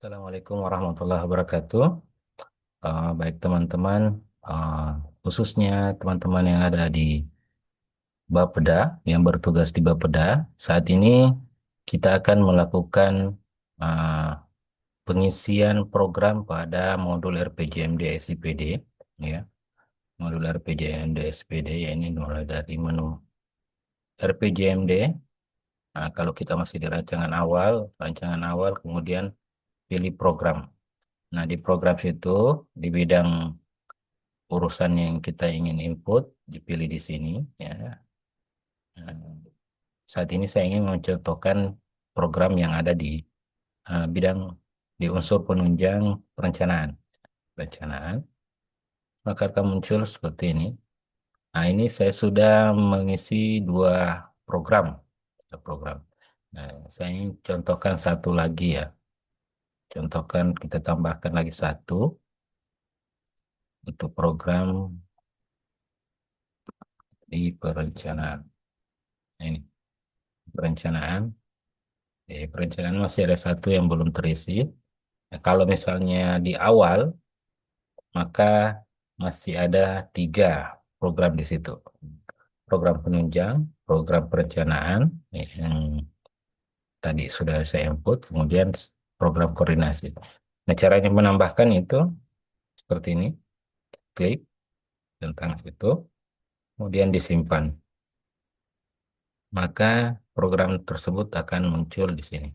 Assalamualaikum warahmatullahi wabarakatuh. Baik teman-teman, uh, khususnya teman-teman yang ada di Bapeda, yang bertugas di Bapeda, saat ini kita akan melakukan uh, pengisian program pada modul RPJMD SIPD, ya, modul RPJMD SIPD, ya ini mulai dari menu RPJMD. Nah, kalau kita masih di rancangan awal, kemudian pilih program. Nah, di program situ, di bidang urusan yang kita ingin input dipilih di sini ya. Nah, saat ini saya ingin mencontohkan program yang ada di bidang di unsur penunjang perencanaan, maka akan muncul seperti ini. Nah, ini saya sudah mengisi dua program program. Nah, saya ingin contohkan satu lagi ya, contohkan kita tambahkan lagi satu untuk program di perencanaan. Nah, ini perencanaan. Perencanaan masih ada satu yang belum terisi. Nah, kalau misalnya di awal, maka masih ada tiga program di situ. Program penunjang, program perencanaan, yang tadi sudah saya input, kemudian program koordinasi. Nah, caranya menambahkan itu seperti ini. Klik tentang situ, kemudian disimpan. Maka program tersebut akan muncul di sini.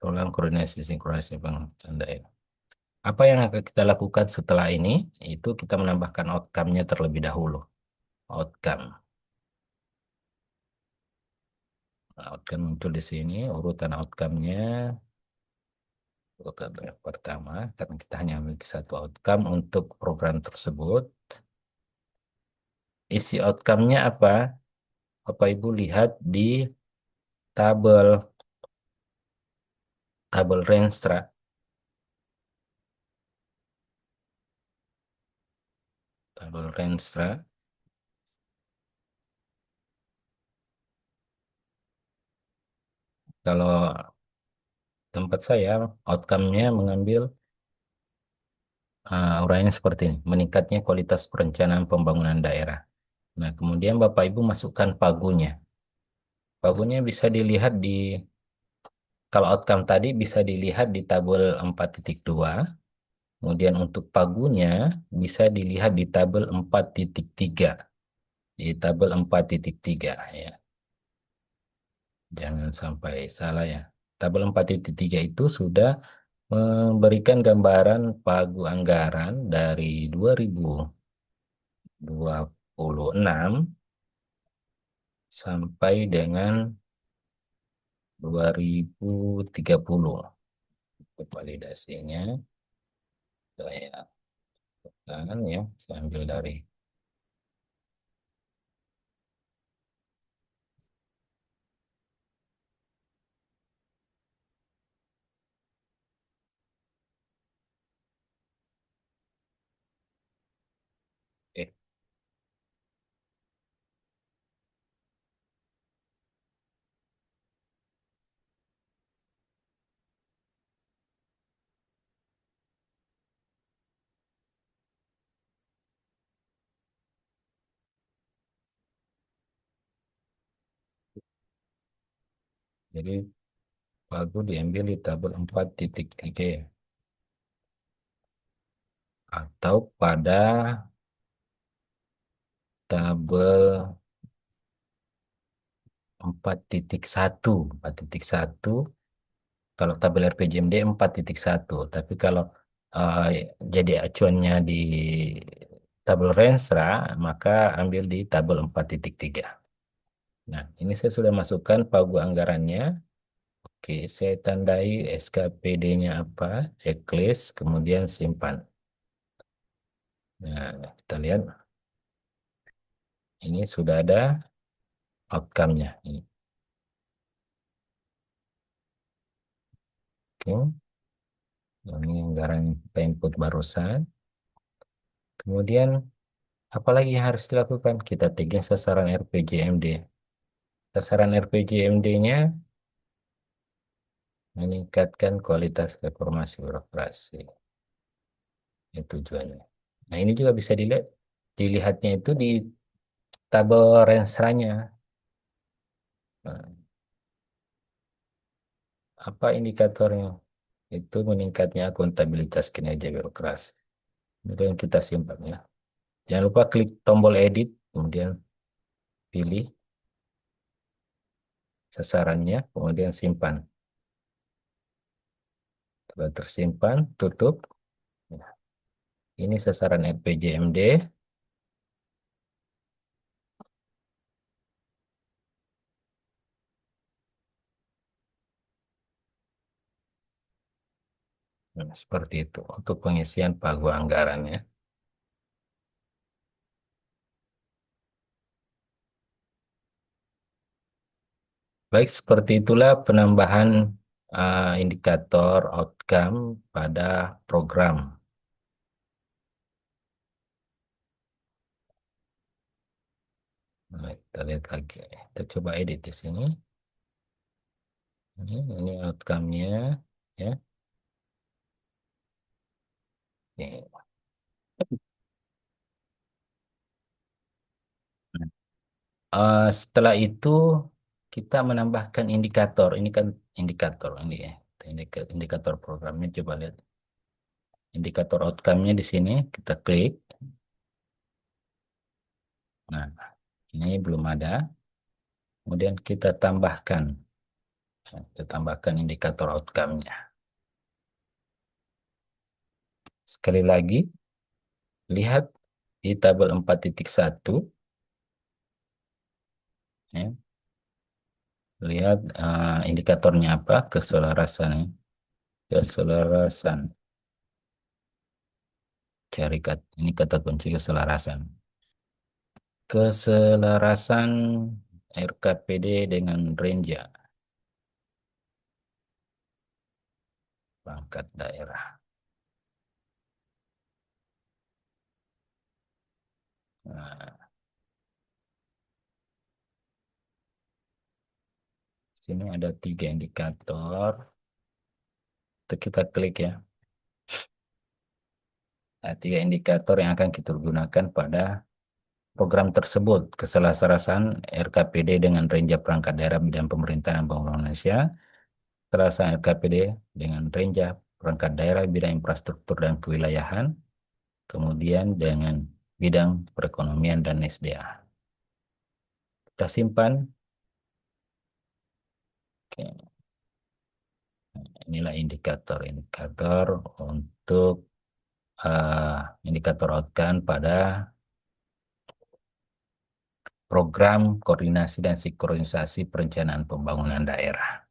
Program koordinasi sinkronasi pengendalian. Apa yang akan kita lakukan setelah ini? Itu kita menambahkan outcome-nya terlebih dahulu. Outcome. Nah, outcome muncul di sini, urutan outcome-nya. Outcome yang pertama, karena kita hanya memiliki satu outcome untuk program tersebut. Isi outcome-nya apa? Bapak Ibu lihat di tabel tabel Renstra. Tabel Renstra. Kalau tempat saya, outcome-nya mengambil uraiannya seperti ini. Meningkatnya kualitas perencanaan pembangunan daerah. Nah, kemudian Bapak Ibu masukkan pagunya. Pagunya bisa dilihat kalau outcome tadi bisa dilihat di tabel 4.2. Kemudian untuk pagunya bisa dilihat di tabel 4.3. Di tabel 4.3 ya. Jangan sampai salah ya. Tabel 4.3 itu sudah memberikan gambaran pagu anggaran dari 2026 sampai dengan 2030. Untuk validasinya saya kan ya, saya ambil dari eh jadi pagu diambil di tabel 4.3 ya, atau pada tabel 4.1. 4.1 kalau tabel RPJMD 4.1, tapi kalau eh, jadi acuannya di tabel Renstra, maka ambil di tabel 4.3. Nah, ini saya sudah masukkan pagu anggarannya. Oke, saya tandai SKPD-nya apa, checklist, kemudian simpan. Nah, kita lihat ini sudah ada outcome-nya. Oke, ini anggaran yang kita input barusan. Kemudian, apalagi yang harus dilakukan? Kita tagging sasaran RPJMD. Sasaran RPJMD-nya meningkatkan kualitas reformasi birokrasi. Itu tujuannya. Nah, ini juga bisa dilihatnya itu di tabel rensranya. Nah, apa indikatornya? Itu meningkatnya akuntabilitas kinerja birokrasi. Itu yang kita simpan ya. Jangan lupa klik tombol edit, kemudian pilih sasarannya, kemudian simpan. Setelah tersimpan, tutup. Nah, ini sasaran RPJMD. Nah, seperti itu untuk pengisian pagu anggarannya. Baik, seperti itulah penambahan indikator outcome pada program. Nah, kita lihat lagi. Kita coba edit di sini. Ini outcome-nya, ya. Oke. Setelah itu kita menambahkan indikator. Ini kan indikator ini ya. Indikator programnya coba lihat. Indikator outcome-nya di sini kita klik. Nah, ini belum ada. Kemudian kita tambahkan indikator outcome-nya. Sekali lagi, lihat di tabel 4.1, ya. Lihat indikatornya apa, keselarasan. Keselarasan. Ini kata kunci keselarasan. Keselarasan RKPD dengan Renja, perangkat daerah. Nah, sini ada 3 indikator. Itu kita klik ya. Nah, 3 indikator yang akan kita gunakan pada program tersebut. Keselarasan RKPD dengan Renja perangkat daerah bidang pemerintahan dan pembangunan Indonesia. Keselarasan RKPD dengan Renja perangkat daerah bidang infrastruktur dan kewilayahan. Kemudian dengan bidang perekonomian dan SDA. Kita simpan. Oke. Inilah indikator-indikator untuk indikator outcome pada program koordinasi dan sinkronisasi perencanaan pembangunan daerah.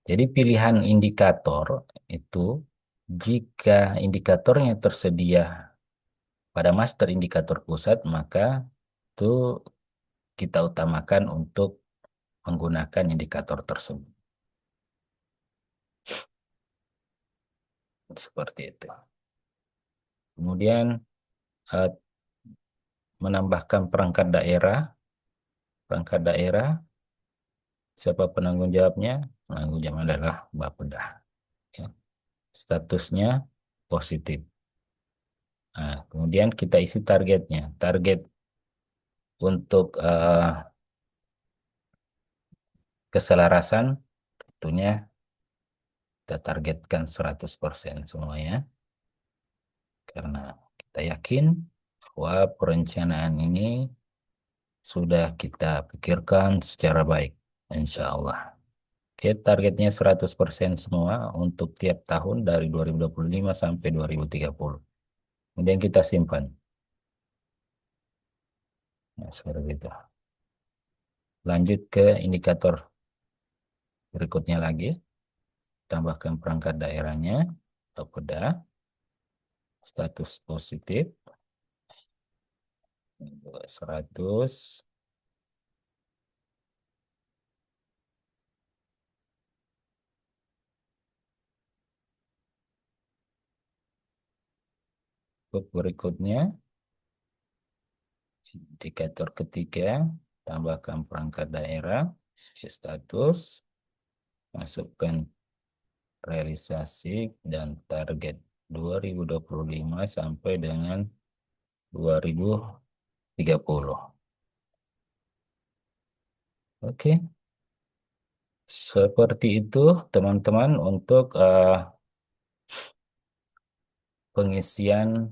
Jadi pilihan indikator itu jika indikatornya tersedia pada master indikator pusat, maka itu kita utamakan untuk menggunakan indikator tersebut. Seperti itu. Kemudian eh, menambahkan perangkat daerah, siapa penanggung jawabnya? Penanggung jawab adalah Bapeda. Ya. Statusnya positif. Nah, kemudian kita isi targetnya. Target untuk keselarasan tentunya kita targetkan 100% semuanya. Karena kita yakin bahwa perencanaan ini sudah kita pikirkan secara baik. Insya Allah. Oke, targetnya 100% semua untuk tiap tahun dari 2025 sampai 2030. Kemudian kita simpan. Nah, seperti itu. Lanjut ke indikator berikutnya lagi. Tambahkan perangkat daerahnya. Bapeda. Status positif. 100. Berikutnya, indikator ketiga. Tambahkan perangkat daerah. Status. Masukkan realisasi dan target 2025 sampai dengan 2030. Oke, seperti itu teman-teman untuk pengisian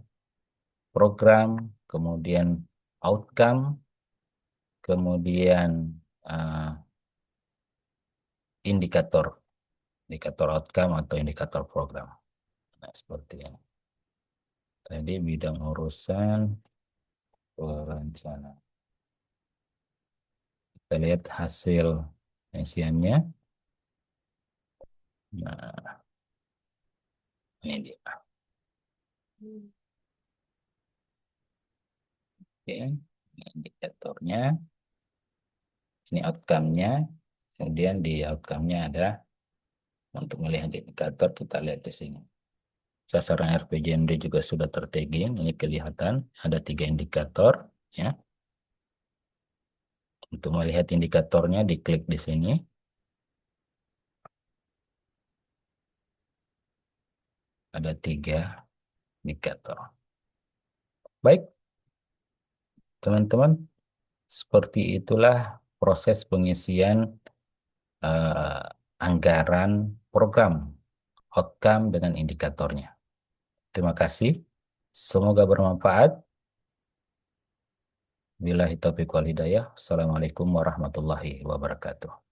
program, kemudian outcome, kemudian eh, indikator, indikator outcome atau indikator program. Nah, seperti ini. Tadi bidang urusan perencanaan. Kita lihat hasil isiannya. Nah, ini dia. Oke, ini indikatornya, ini outcome-nya. Kemudian di outcome-nya ada untuk melihat indikator, kita lihat di sini. Sasaran RPJMD juga sudah tertagging. Ini kelihatan ada 3 indikator. Ya. Untuk melihat indikatornya, diklik di sini. Ada 3 indikator. Baik, teman-teman, seperti itulah proses pengisian eh, anggaran program outcome dengan indikatornya. Terima kasih. Semoga bermanfaat. Billahi taufiq wal hidayah. Assalamualaikum warahmatullahi wabarakatuh.